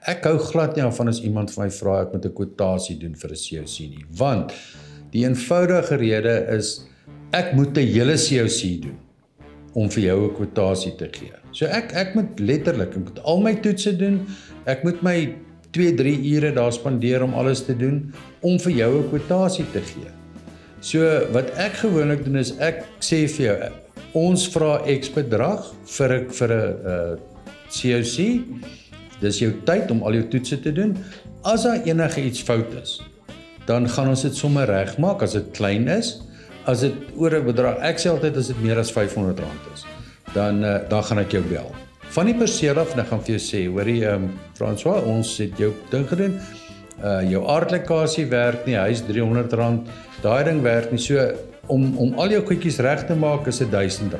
ek hou glad nie van as iemand van my vra ek moet 'n kwotasie doen vir 'n COC nie, want die eenvoudige rede is ek moet 'n hele COC doen om vir jou 'n kwotasie te gee. So ek moet letterlik, ek moet al my toetse doen, ek moet my 2-3 ure daar spandeer om alles te doen, om vir jou 'n kwotasie te gee. So wat ek gewoonlik doen is, ek sê vir jou, ons vra X bedrag vir 'n COC, dis jou tyd om al jou toetse te doen. As daar enige iets fout is, dan gaan ons dit sommer regmaak, as dit klein is. As dit oor 'n bedrag, ek sê altyd as dit meer as R500 is, dan gaan ek jou bel. Van die perseel af, en ek gaan vir jou sê, hoorie, François, ons het jou ding gedoen, jou aardlikasie werk nie, hy is R300, daai ding werk nie, so om al jou goedjies reg te maak is dit R1000.